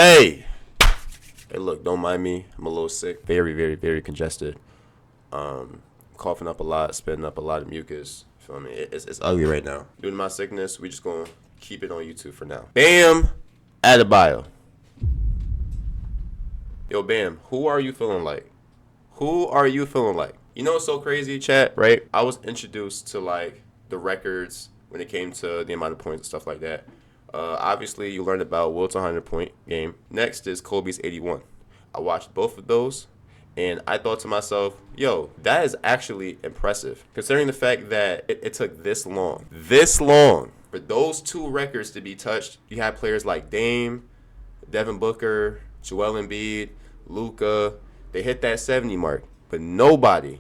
Hey! Hey, look, don't mind me. I'm a little sick. Very, very, very congested. Coughing up a lot, spitting up a lot of mucus. Feel me? It's ugly right now. Due to my sickness, we just gonna keep it on YouTube for now. Bam! Adebayo. Yo, Bam, who are you feeling like? Who are you feeling like? You know what's so crazy, chat, right? I was introduced to, like, the records when it came to the amount of points and stuff like that. Obviously, you learned about Wilt's 100-point game. Next is Kobe's 81. I watched both of those, and I thought to myself, yo, that is actually impressive, considering the fact that it took this long for those two records to be touched. You have players like Dame, Devin Booker, Joel Embiid, Luka. They hit that 70 mark, but nobody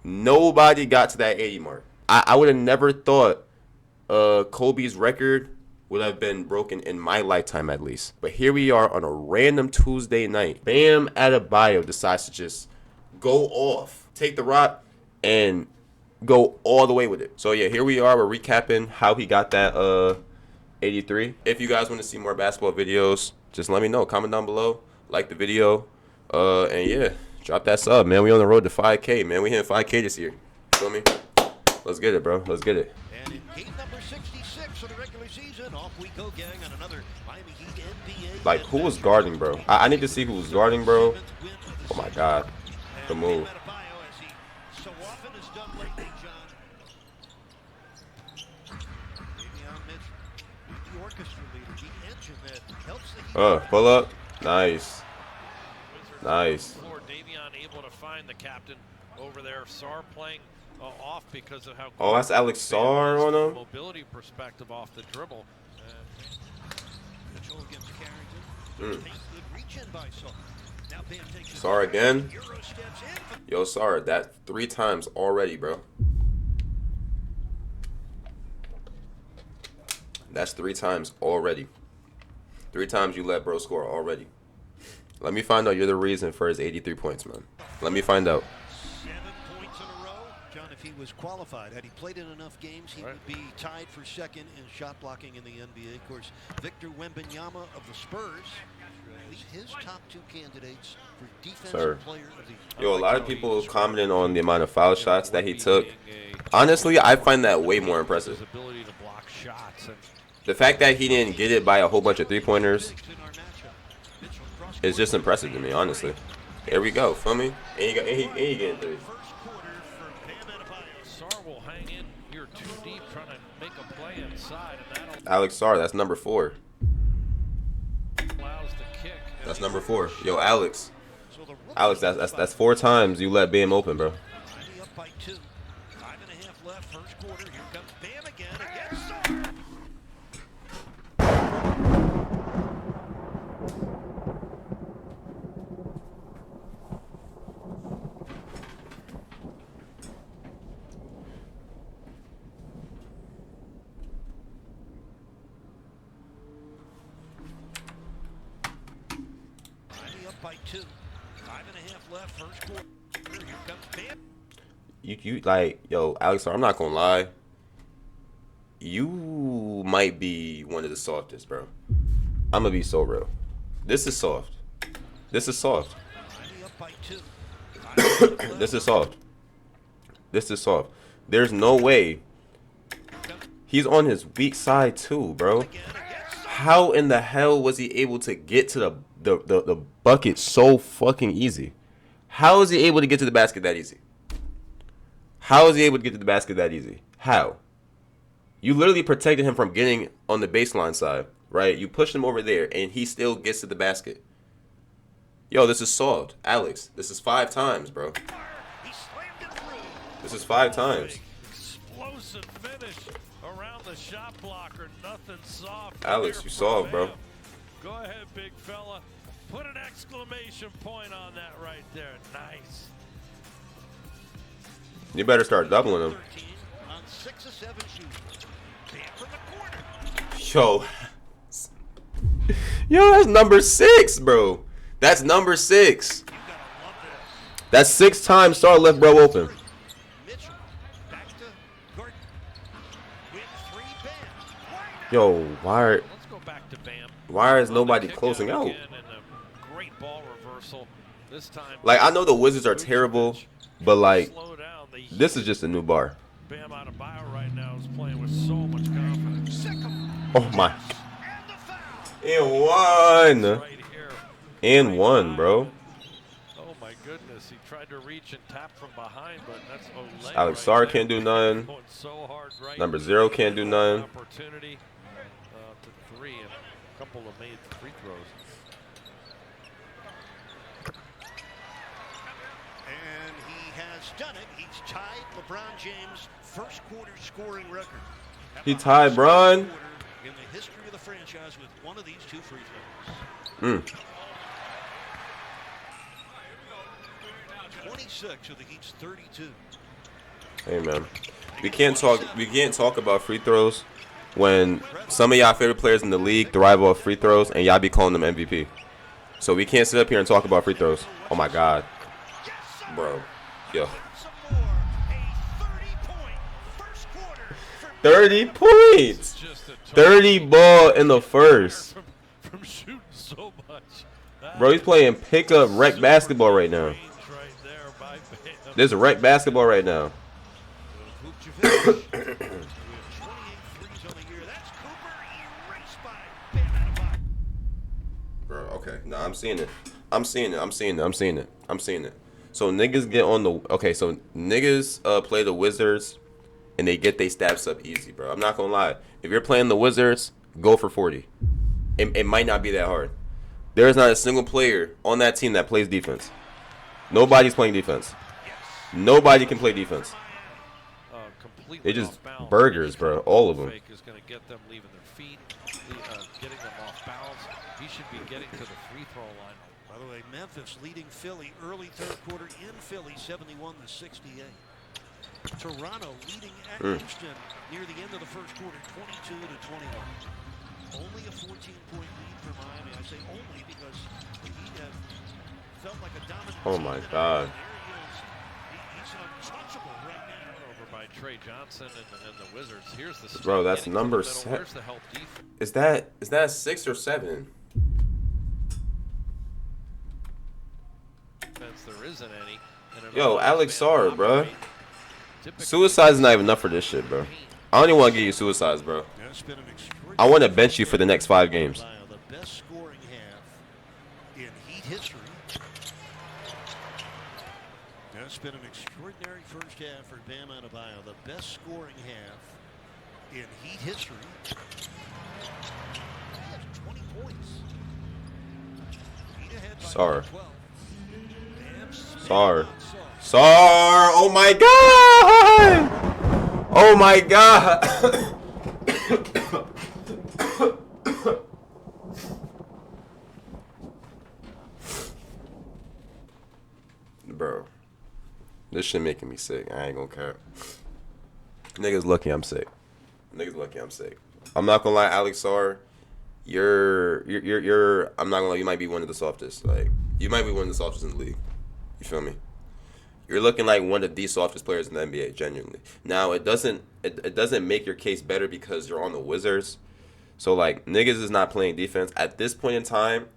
got to that 80 mark. I would have never thought Kobe's record would have been broken in my lifetime, at least. But here we are on a random Tuesday night. Bam Adebayo decides to just go off, take the rock, and go all the way with it. So yeah, here we are. We're recapping how he got that 83. If you guys want to see more basketball videos, just let me know. Comment down below. Like the video. And yeah, drop that sub, man. We on the road to 5K, man. We hitting 5K this year. Feel me? Let's get it, bro. Let's get it. And in game number 66 of the regular season, off we go, gang, on another Miami Heat NBA. Like, who was guarding, bro? I need to see who was guarding, bro. Oh my God, the move. So often has done lately, John. The orchestra leader, the engine that helps the Heat. Pull up. Nice. Nice. Davion able to find the captain over there. Sar playing off because of how. Oh, that's Alex Sar on him. Mobility perspective off the dribble. Control against Carrington. Good reach in by Sar. Now Bam takes it. Sar again. Euro steps in. Yo, Sar, that 3 times already, bro. That's 3 times already. 3 times you let bro score already. Let me find out you're the reason for his 83 points, man. Let me find out. 7 points in a row. John, if he was qualified, had he played in enough games, he would be tied for second in shot blocking in the NBA. Of course, Victor Wembanyama of the Spurs, his top 2 candidates for defensive player of the year. Yo, a lot of people commenting on the amount of foul shots that he took. Honestly, I find that way more impressive. Ability to block shots. The fact that he didn't get it by a whole bunch of 3-pointers is just impressive to me, honestly. Here we go, feel me? And he getting 3. Sar will hang in here too deep, trying to make a play inside, and that'll Alex Sar, that's number 4. allows the kick. That's number 4. Yo, Alex, that's 4 times you let Bam open, bro. Miami up by 2. 5.5 left, first quarter. Here comes Bam again against Sar. By 2. 5.5 left, first quarter. Here comes Bam. You like, yo, Alex Sar, I'm not gonna lie. You might be one of the softest, bro. I'm gonna be so real. This is soft. This is soft. Miami up by 2. This is soft. This is soft. There's no way. He's on his weak side too, bro. How in the hell was he able to get to the bucket so fucking easy? How is he able to get to the basket that easy? How is he able to get to the basket that easy? How? You literally protected him from getting on the baseline side, right? You pushed him over there, and he still gets to the basket. Yo, this is soft. Alex, this is 5 times, bro. This is 5 times. Explosive finish around the shot blocker. Nothing soft. Alex, you soft, bro. Go ahead, big fella. Put an exclamation point on that right there. Nice. You better start doubling him. On 6 of 7 shooting. Bam from the corner. Yo, that's number 6, bro. That's number 6. You gotta love this. That's 6 times Sar left bro open. Mitchell back to Gordon. Win 3, Bam. Yo, Let's go back to Bam. why is nobody closing out? Again, and great ball reversal. This time, Like, I know the Wizards are terrible, but, like, slow down. this is just a new bar. Bam Adebayo right now is playing with so much confidence. Oh, my. And one. Right here. And one, bro. Oh my goodness, he tried to reach and tap from behind, but that's Olay Alex right Sarr there. can't do nothing. Going so hard right Number 0 can't do nothing. Opportunity to 3 and a couple of made free throws. And he has done it. He's tied LeBron James' first quarter scoring record. He tied Bron. In the history of the franchise with one of these 2 free throws. 26 of the Heat's 32. Hey, man. We can't talk about free throws when some of y'all favorite players in the league thrive off free throws and y'all be calling them MVP. So we can't sit up here and talk about free throws. Oh my God. Bro. Yo. 30 points. 30 ball in the first. From shooting so much. Bro, he's playing pickup rec basketball right now. This is rec basketball right now. Bro, okay. No, I'm seeing it. So niggas get on the so niggas play the Wizards and they get their stats up easy, bro. I'm not gonna lie. If you're playing the Wizards, go for 40. It might not be that hard. There is not a single player on that team that plays defense. Nobody's playing defense. Nobody can play defense. They just burgers, bro. All of them. Is going to get them leaving their feet, getting them off balance. He should be getting to the free throw line. By the way, Memphis leading Philly early third quarter in Philly, 71-68. Toronto leading at Houston near the end of the first quarter, 22-21. Only a 14-point lead for Miami. I say only because the Heat have felt like a dominant. Oh my God. He's untouchable right now. Over by Trey Johnson and the Wizards. Here's the bro. That's number 7. Where's the help defense? Is that 6 or 7? There isn't any. Yo, Alex Sarr, bro. Suicide is not even enough for this shit, bro. I don't even want to give you suicides, bro. I want to bench you for the next 5 games. The best scoring half in Heat history. That's been an extraordinary first half for Bam Adebayo. The best scoring half in Heat history. He has 20 points. Heat ahead by Sarr. 12. Sarr. Sarr. Oh my God. Oh my God. Bro, this shit making me sick. I ain't gonna care. Niggas lucky I'm sick. I'm not gonna lie, Alex Sarr. You're. I'm not gonna lie. You might be one of the softest. Like, you might be one of the softest in the league. You feel me? You're looking like one of the softest players in the NBA, genuinely. Now, it doesn't make your case better because you're on the Wizards. So, like, niggas is not playing defense. At this point in time,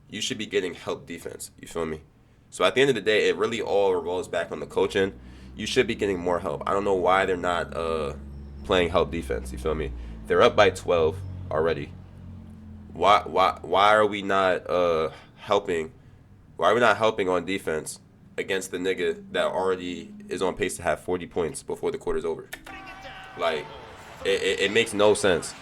you should be getting help defense. You feel me? So, at the end of the day, it really all revolves back on the coaching. You should be getting more help. I don't know why they're not playing help defense. You feel me? They're up by 12 already. Why are we not helping? Why are we not helping on defense against the nigga that already is on pace to have 40 points before the quarter's over? Like, it makes no sense.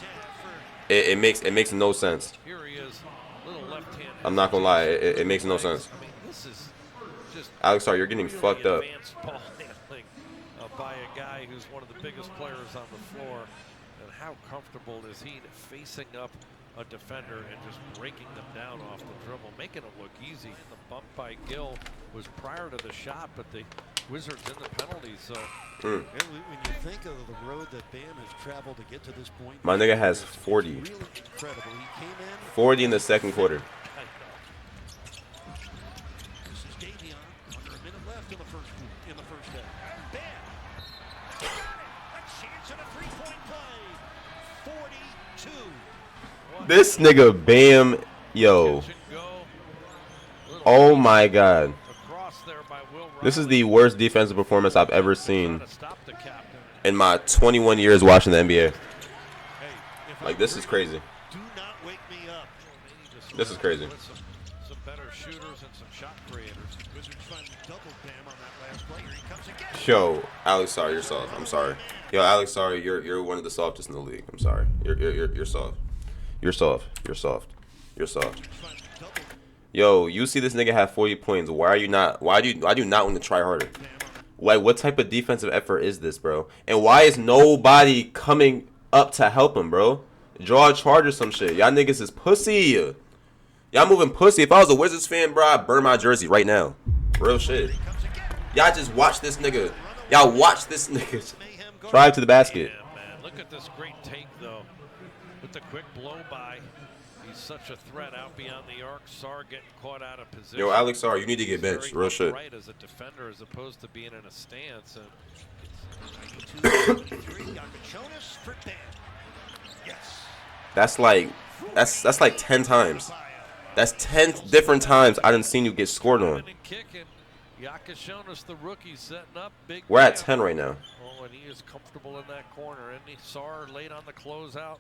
It makes no sense. Here he is, little left-handed. I'm not gonna lie, it makes no sense. I mean, this is just Alex Sarr, you're getting really fucked up. advanced ball handling by a guy who's one of the biggest players on the floor. And how comfortable is he facing up a defender and just breaking them down off the dribble, making it look easy? And the bump by Gill was prior to the shot, but the Wizards in the penalty. So when you think of the road that Bam has traveled to get to this point, My nigga has 40. Really incredible. He came in 40 in the second quarter. This is Davion. Under a minute left in the first half. Bam! A chance at a three-point play. 42. This nigga Bam, yo. Oh my God. Across there by Will This is Riley. the worst defensive performance I've ever seen Trying to stop the captain. in my 21 years watching the NBA. Hey, if Like, I this is breathe, crazy. do not wake me up. This is crazy. Some better shooters and some shot creators. Wizards finally double Bam on that last play. Here he comes again. Yo, Alex, sorry, you're soft. I'm sorry. Yo, Alex, sorry, you're one of the softest in the league. I'm sorry. You're soft. You're soft. You're soft. You're soft. Yo, you see this nigga have 40 points. Why do you not want to try harder? Like, what type of defensive effort is this, bro? And why is nobody coming up to help him, bro? Draw a charge or some shit. Y'all niggas is pussy. Y'all moving pussy. If I was a Wizards fan, bro, I'd burn my jersey right now. Real shit. Y'all just watch this nigga. Y'all watch this nigga drive to the basket. Yeah, man. Look at this great take, though. With the quick blow by. He's such a threat out beyond the arc. Sar getting caught out of position. Yo, Alex, sorry, you need to get benched. Very Real shit. upright as a defender as opposed to being in a stance. And That's like 10 times. That's 10 different times I done seen you get scored on. Yakashonis, the rookie, setting up big. We're at Bam. 10 right now. Oh, and he is comfortable in that corner. And Sar late on the closeout.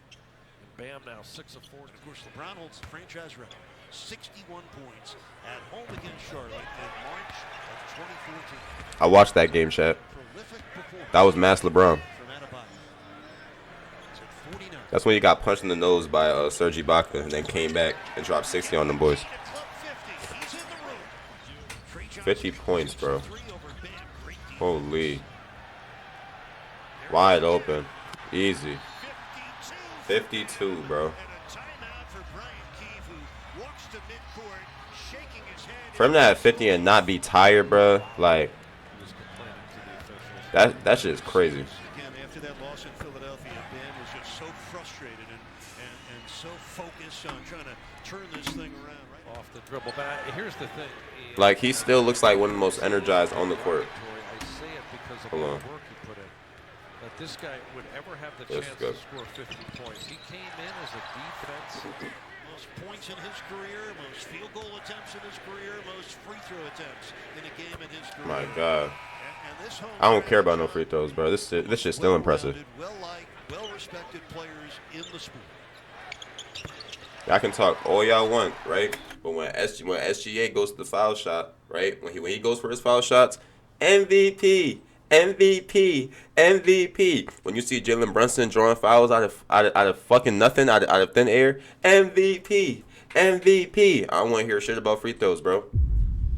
And Bam now 6 of 4. Of course, LeBron holds the franchise record. 61 points at home against Charlotte in March of 2014. I watched that game, chat. Prolific performance That was Mass LeBron. from Adebayo. It's at 49. That's when he got punched in the nose by Serge Ibaka and then came back and dropped 60 on them boys. Club 50. He's in the room. Trey Johnson 50 points, bro. 3 over Bam. Great defense. Holy. Wide open. Easy. 52, bro. And a timeout for Brian Keefe, who walks to midcourt, shaking his head. For him to have 50 and not be tired, bro, like, Just complaining to the officials. that shit is crazy. Again, after that loss in Philadelphia, Bam was just so frustrated and so focused on trying to turn this thing around. Right Off the dribble. But here's the thing. Like, he still looks like one of the most energized on the court. I say it because of Hold all on. the work he put in. That this guy would ever have the That's chance good. to score 50 points. He came in as a defense. Most points in his career, most field goal attempts in his career, most free throw attempts in a game in his career. My God. And this home I don't care about no free throws, bro. This shit's still impressive. Well-liked, well-respected players in the sport. Y'all can talk all y'all want, right? But when SGA goes to the foul shot, right? When he goes for his foul shots, MVP. MVP. When you see Jalen Brunson drawing fouls out of fucking nothing, out of thin air, MVP. I don't want to hear shit about free throws, bro.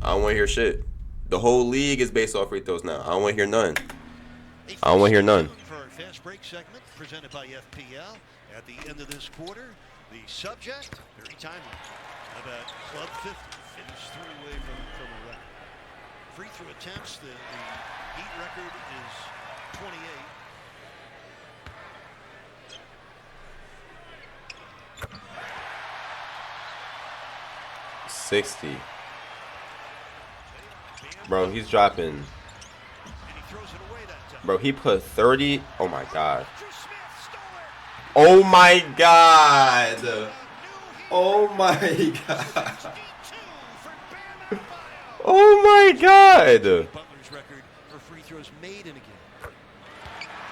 I don't want to hear shit. The whole league is based off free throws now. I don't want to hear none. I don't want to hear none. For our fast break segment presented by FPL at the end of this quarter, the subject very timely about Club 50 finished 3 away from a record. Free throw attempts, the Heat record is 28. 60. Bro, he's dropping. And he throws it away that time. Bro, he put 30. Oh my God. Andrew Smith stole it. Oh my God. Oh my God. 62 for Bam Adebayo. Oh my God. Butler's record for free throws made in a game.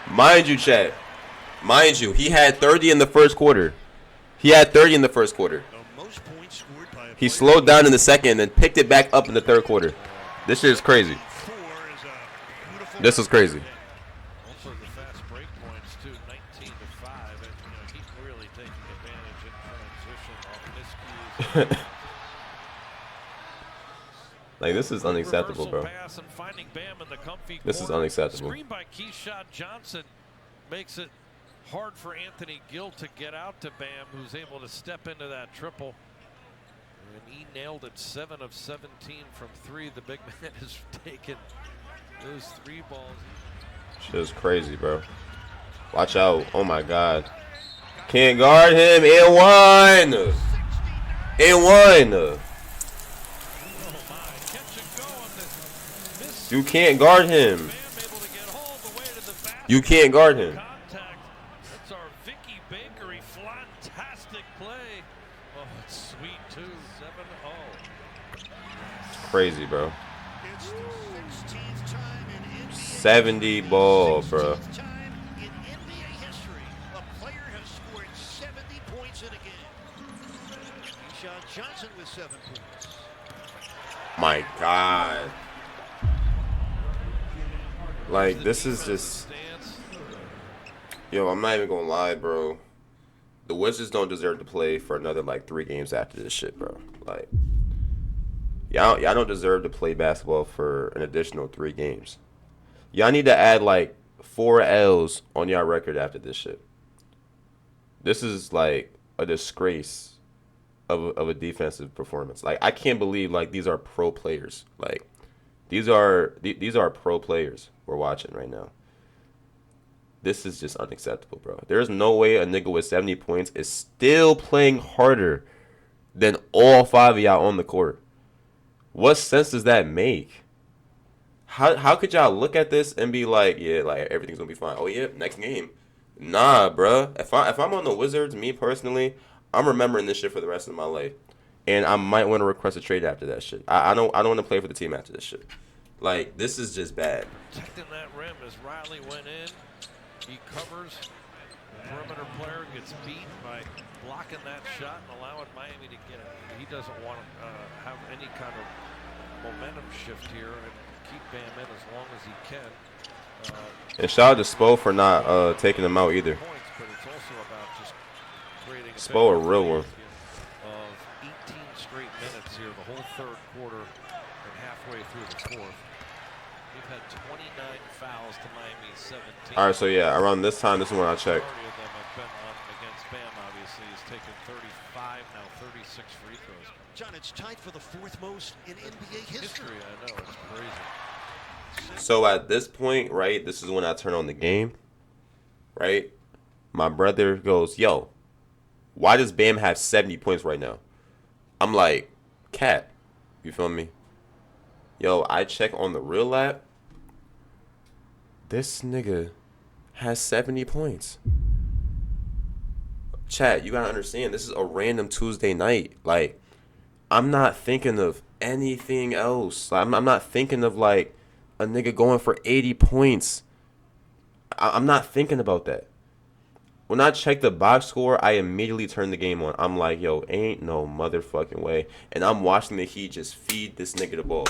Mind you, chat. Mind you, he had 30 in the first quarter. The most points scored by a He player slowed down in the second and picked it back up in the third quarter. This shit is crazy. 4 is a beautiful This is crazy. Also the fast break points too, 19 to 5. And he's really taking advantage in transition off miscues. Like, this is unacceptable, bro. Reversal pass and finding Bam in the comfy This is corner. unacceptable. Screen by Keyshawn Johnson makes it hard for Anthony Gill to get out to Bam, who's able to step into that triple. And he nailed it 7 of 17 from 3. The big man has taken those 3 balls. Shit is crazy, bro. Watch out. Oh my God. Can't guard him. And one. You can't guard him. You can't guard him. That's our Vicky Bakery. Fantastic play. Oh, it's sweet too. 7-0. crazy, bro. It's the 16th time in NBA 70 ball, bro. 16th time in NBA history, a player has scored 70 points in a game. Keyshawn Johnson with 7 points. My God. Like, this is just... Yo, I'm not even gonna lie, bro. The Wizards don't deserve to play for another, like, 3 games after this shit, bro. Like, y'all don't deserve to play basketball for an additional 3 games. Y'all need to add, like, 4 L's on y'all record after this shit. This is, like, a disgrace of a defensive performance. Like, I can't believe, like, these are pro players. Like, these are pro players we're watching right now. This is just unacceptable, bro. There's no way a nigga with 70 points is still playing harder than all 5 of y'all on the court. What sense does that make? How could y'all look at this and be like, yeah, like everything's gonna be fine? Oh yeah, next game. Nah, bro. If I'm on the Wizards, me personally, I'm remembering this shit for the rest of my life, and I might want to request a trade after that shit. I don't want to play for the team after this shit. Like, this is just bad. Protecting that rim as Riley went in. He covers. The perimeter player gets beat by blocking that shot and allowing Miami to get it. He doesn't want to have any kind of momentum shift here and keep Bam in as long as he can. And shout out to Spo for not taking him out either. Points, but it's also about just creating Spo a real one. Of 18 straight minutes here, the whole third quarter and halfway through the fourth. We've had 29 fouls to Miami's 17. All right, so yeah, around this time, this is when I check. Majority of them have been on against Bam, obviously. He's taken 35, now 36 free throws. John, it's tied for the 4th most in NBA history. I know, it's crazy. So at this point, right, this is when I turn on the game, right? My brother goes, yo, why does Bam have 70 points right now? I'm like, cat, you feel me? Yo, I check on the real app. This nigga has 70 points. Chat, you gotta understand, this is a random Tuesday night. Like, I'm not thinking of anything else. I'm not thinking of, like, a nigga going for 80 points. I'm not thinking about that. When I check the box score, I immediately turn the game on. I'm like, yo, ain't no motherfucking way. And I'm watching the Heat just feed this nigga the ball.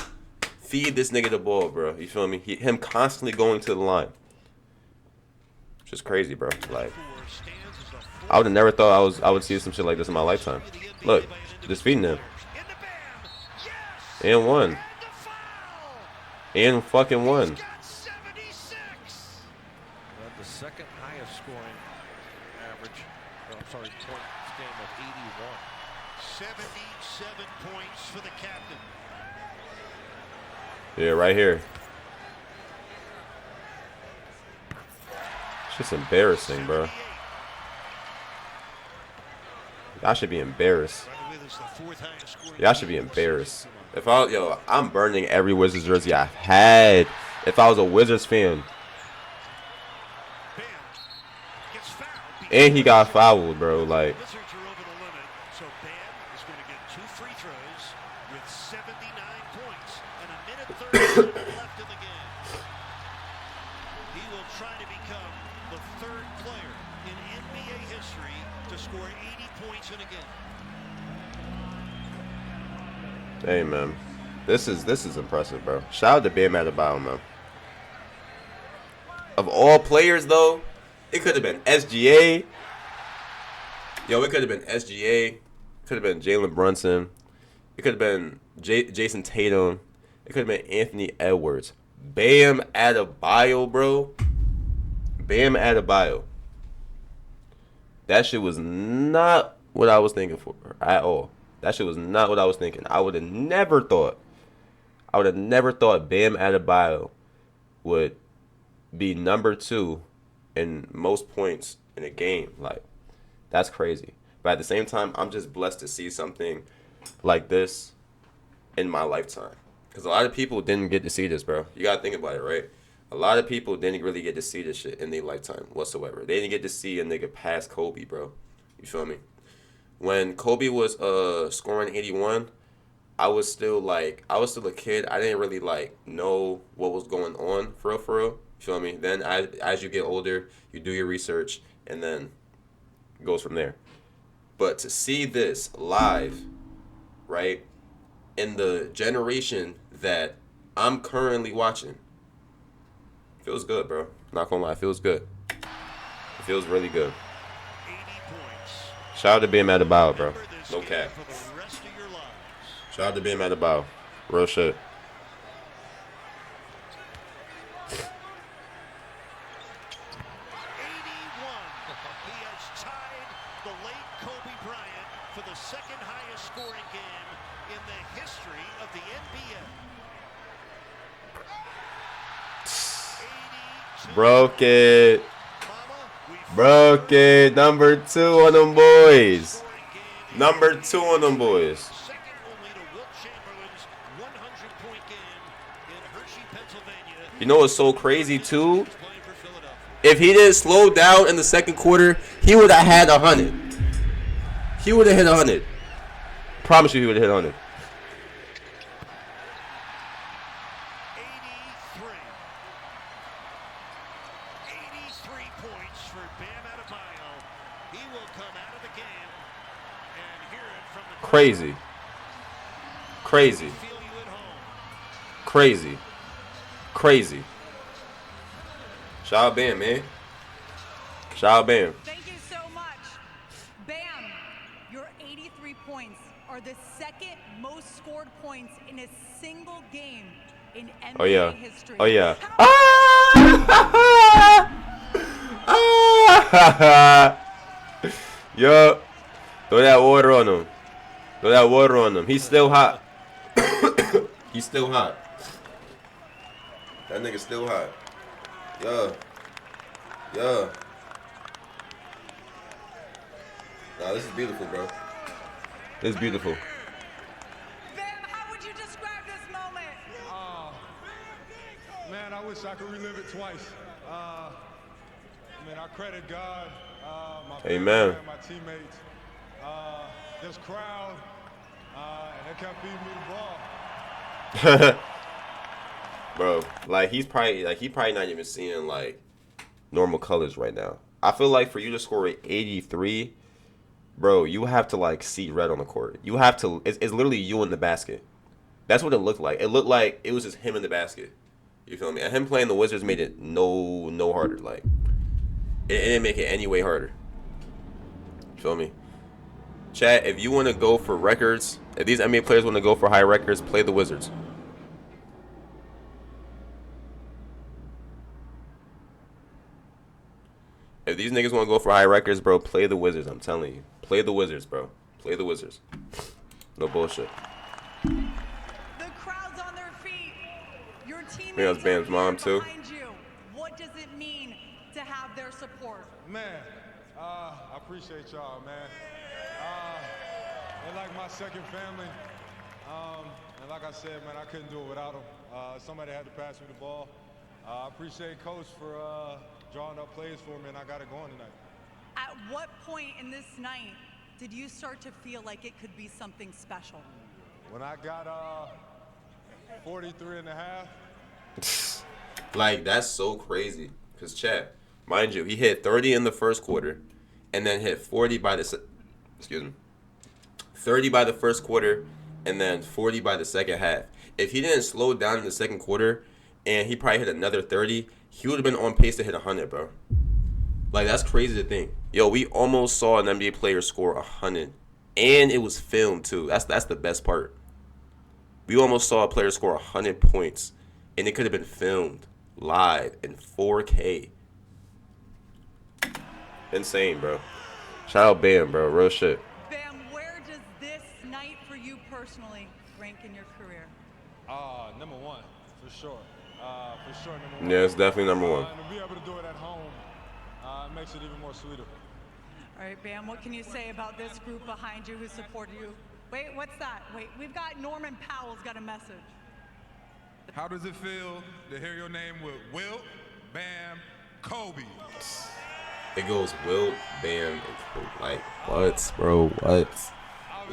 Feed this nigga the ball, bro. You feel me? Him constantly going to the line. It's just crazy, bro. Like, I would have never thought I would see some shit like this in my lifetime. Look, just feeding him. And one. And fucking one. The second highest scoring average, points game of 81. 77 points for the captain. Yeah, right here. It's just embarrassing, bro. Y'all should be embarrassed. Y'all should be embarrassed. I'm burning every Wizards jersey I've had. If I was a Wizards fan. And he got fouled, bro. Like. Wizards are over the limit, so Bam is going to get 2 free throws with 79 points and a minute 30 left in the game. He will try to become the 3rd player in NBA history to score 80 points in a game. Hey, man. This is impressive, bro. Shout out to Bam Adebayo, man. Of all players, though, it could have been SGA. Yo, it could have been SGA. Could have been Jalen Brunson. It could have been Jason Tatum. It could have been Anthony Edwards. Bam Adebayo, bro. Bam Adebayo. That shit was not what I was thinking for at all. That shit was not what I was thinking. I would have never thought Bam Adebayo would be number 2 in most points in a game. Like, that's crazy. But at the same time, I'm just blessed to see something like this in my lifetime. Because a lot of people didn't get to see this, bro. You got to think about it, right? A lot of people didn't really get to see this shit in their lifetime whatsoever. They didn't get to see a nigga pass Kobe, bro. You feel me? When Kobe was scoring 81, I was still a kid. I didn't really like know what was going on for real, for real. You feel me? Then as you get older, you do your research, and then it goes from there. But to see this live, right, in the generation that I'm currently watching, feels good, bro. Not gonna lie, it feels good. It feels really good. 80 points. Shout out to being Adebayo, bro. Remember this No game cap. for the rest of your lives. Shout out to being Adebayo. Real shit. 81. He has tied the late Kobe Bryant for the second highest scoring game in the history of the NBA. 82. Broke it. Mama, we Broke it. Number 2 on them boys. scoring game in Number NBA 2 on them boys. second only to Wilt Chamberlain's 100-point game in Hershey, Pennsylvania. You know what's so crazy too? He's playing for Philadelphia. If he didn't slow down in the second quarter, he would have had 100. He would have hit 100. Promise you, he would have hit 100. 83. 83 points for Bam Adebayo. He will come out of the game and hear it from the Crazy. Crazy. feel you at home. Crazy. Crazy. Shout out Bam, man. Shout out Bam. Thank you so much. Bam, your 83 points are the second most scored points in a single game in NBA Oh yeah. history. Oh yeah. How- Yo. Throw that water on him. Throw that water on him. He's still hot. He's still hot. That nigga's still hot. Yeah. Yeah. Nah, this is beautiful, bro. This is beautiful. Bam, how would you describe this moment? Man, I wish I could relive it twice. Man, I credit God, my family, Amen. and my teammates, this crowd, and they kept feeding me the ball. Bro, like he probably not even seeing like normal colors right now. I feel like for you to score an 83, bro, you have to like see red on the court. You have to. It's literally you in the basket. That's what it looked like. It looked like it was just him in the basket. You feel me? And him playing the Wizards made it no harder. Like it didn't make it any way harder. You feel me? Chat, if you want to go for records, if these NBA players want to go for high records, play the Wizards. If these niggas want to go for high records, bro, play the Wizards. I'm telling you. Play the Wizards, bro. Play the Wizards. No bullshit. The crowd's on their feet. Your teammates Yeah, that's Bam's are mom, here too. behind you. What does it mean to have their support? Man, I appreciate y'all, man. They're like my second family. And like I said, man, I couldn't do it without them. Somebody had to pass me the ball. I appreciate Coach for drawing up plays for me, and I got it going tonight. At what point in this night did you start to feel like it could be something special? When I got 43 and a half, Like, that's so crazy. Because, chat, mind you, he hit 30 in the first quarter and then hit 40 by the... 30 by the first quarter and then 40 by the second half. If he didn't slow down in the second quarter and he probably hit another 30, he would have been on pace to hit 100, bro. Like, that's crazy to think. Yo, we almost saw an NBA player score 100. And it was filmed, too. That's the best part. We almost saw a player score 100 points. And it could have been filmed live in 4K. Insane, bro. Shout out Bam, bro. Real shit. Bam, where does this night for you personally rank in your career? number one, for sure. For sure, number one. Yeah, it's definitely number one. And to be able to do it at home makes it even more sweeter. All right, Bam, what can you say about this group behind you who supported you? Wait, what's that? Wait, we've got Norman Powell's got a message. How does it feel to hear your name with Wilt, Bam, Kobe? It goes Wilt, Bam, and Kobe. Like, what, bro? What?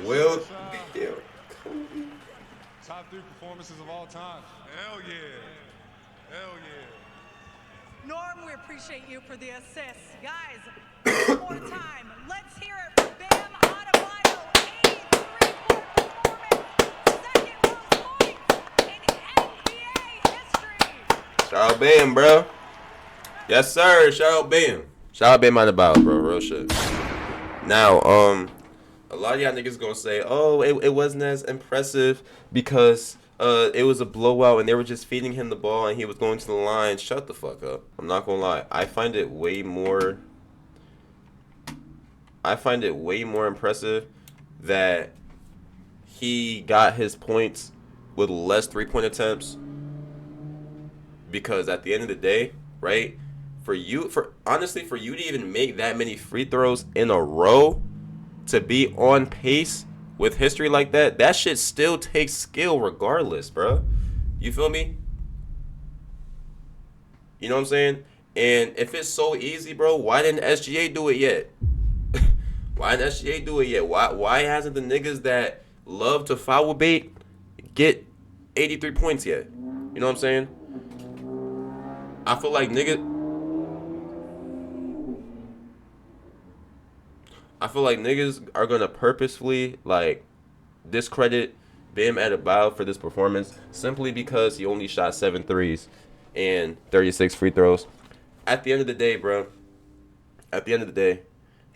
Wilt, Bam, Kobe. top 3 performances of all time. Hell yeah. Hell yeah. Norm, we appreciate you for the assist. Guys, one more time. Let's hear it for Bam Adebayo. 83-point performance. Second most points in NBA history. Shout out Bam, bro. Yes, sir. Shout out Bam. Shout out Bam Adebayo, bro. Real shit. Now, a lot of y'all niggas gonna say, oh, it wasn't as impressive because it was a blowout and they were just feeding him the ball and he was going to the line. Shut the fuck up. I'm not gonna lie. I find it way more impressive that he got his points with less 3-point attempts, because at the end of the day, right, for you to even make that many free throws in a row, to be on pace with history like that shit still takes skill regardless, bro. You feel me? You know what I'm saying? And if it's so easy, bro, why didn't SGA do it yet? Why didn't SGA do it yet? Why hasn't the niggas that love to foul bait get 83 points yet? You know what I'm saying? I feel like niggas are gonna purposefully like discredit Bam Adebayo for this performance simply because he only shot 7 threes and 36 free throws. At the end of the day, bro,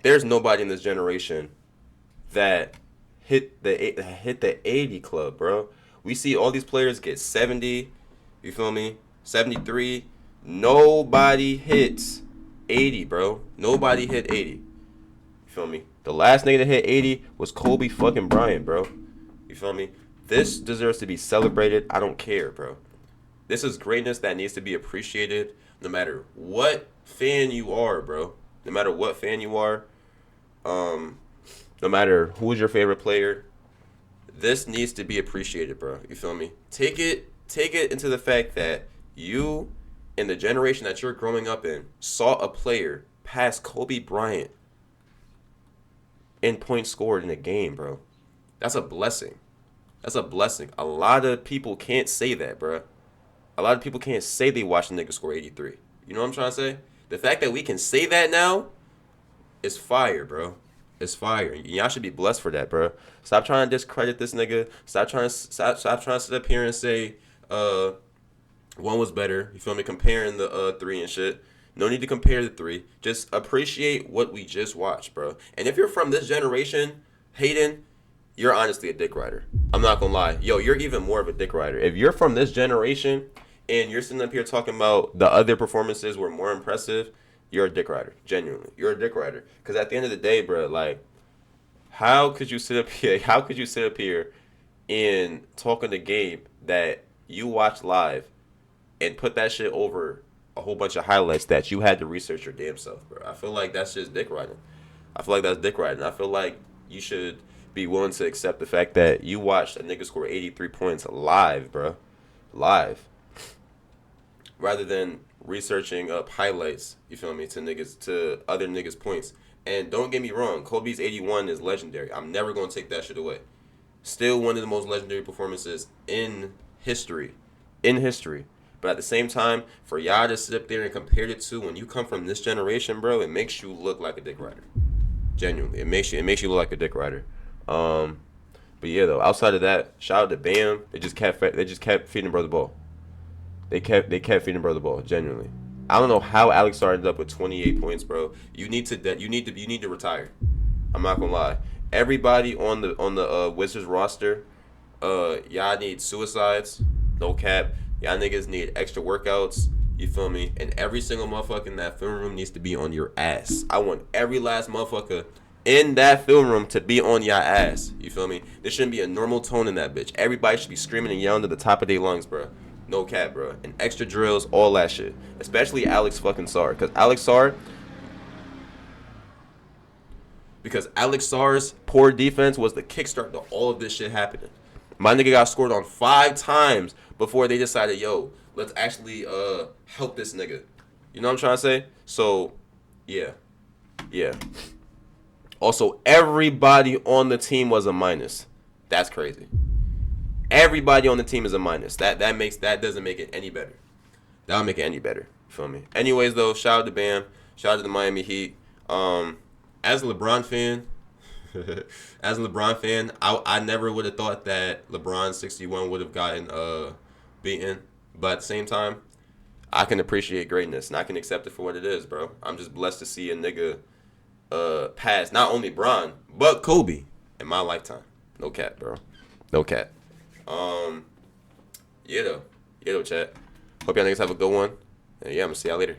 there's nobody in this generation that hit the 80 club, bro. We see all these players get 70, you feel me? 73. Nobody hits 80, bro. Nobody hit 80. You feel me? The last nigga that hit 80 was Kobe fucking Bryant, bro. You feel me? This deserves to be celebrated. I don't care, bro. This is greatness that needs to be appreciated no matter what fan you are, bro. No matter what fan you are. No matter who's your favorite player. This needs to be appreciated, bro. You feel me? Take it into the fact that you, in the generation that you're growing up in, saw a player pass Kobe Bryant in points scored in a game, bro. That's a blessing. That's a blessing. A lot of people can't say that, bro. A lot of people can't say they watched a nigga score 83. You know what I'm trying to say? The fact that we can say that now is fire, bro. It's fire. Y'all should be blessed for that, bro. Stop trying to discredit this nigga. Stop trying to sit up here and say one was better. You feel me? Comparing the 3 and shit. No need to compare the 3. Just appreciate what we just watched, bro. And if you're from this generation, Hayden, you're honestly a dick rider. I'm not gonna lie. Yo, you're even more of a dick rider. If you're from this generation and you're sitting up here talking about the other performances were more impressive, you're a dick rider. Genuinely. You're a dick rider. Because at the end of the day, bro, like, how could you sit up here and talk in the game that you watched live and put that shit over a whole bunch of highlights that you had to research your damn self, bro? I feel like that's just dick riding. I feel like that's dick riding. I feel like you should be willing to accept the fact that you watched a nigga score 83 points live, bro. Live. Rather than researching up highlights, you feel me, to other niggas' points. And don't get me wrong, Kobe's 81 is legendary. I'm never going to take that shit away. Still one of the most legendary performances in history. But at the same time, for y'all to sit up there and compare it to when you come from this generation, bro, it makes you look like a dick rider. Genuinely. It makes you look like a dick rider. But yeah, though, outside of that, shout out to Bam. They just kept feeding bro the ball. They kept feeding bro the ball, genuinely. I don't know how Alex Sarr ended up with 28 points, bro. You need to retire. I'm not gonna lie. Everybody on the Wizards roster, y'all need suicides. No cap. Y'all niggas need extra workouts. You feel me? And every single motherfucker in that film room needs to be on your ass. I want every last motherfucker in that film room to be on your ass. You feel me? There shouldn't be a normal tone in that bitch. Everybody should be screaming and yelling at the top of their lungs, bro. No cap, bro. And extra drills, all that shit. Especially Alex fucking Sarr. Because Alex Sarr's poor defense was the kickstart to all of this shit happening. My nigga got scored on 5 times before they decided, yo, let's actually help this nigga. You know what I'm trying to say? So, yeah. Also, everybody on the team was a minus. That's crazy. everybody on the team is a minus. That doesn't make it any better. That'll make it any better. Feel me? Anyways, though, shout out to Bam. Shout out to the Miami Heat. As a LeBron fan, I never would have thought that LeBron 61 would have gotten beaten. But at the same time, I can appreciate greatness and I can accept it for what it is, bro. I'm just blessed to see a nigga pass not only Bron but Kobe in my lifetime. No cap, bro. No cap. Yeah though, chat. Hope y'all niggas have a good one. And yeah, I'm gonna see y'all later.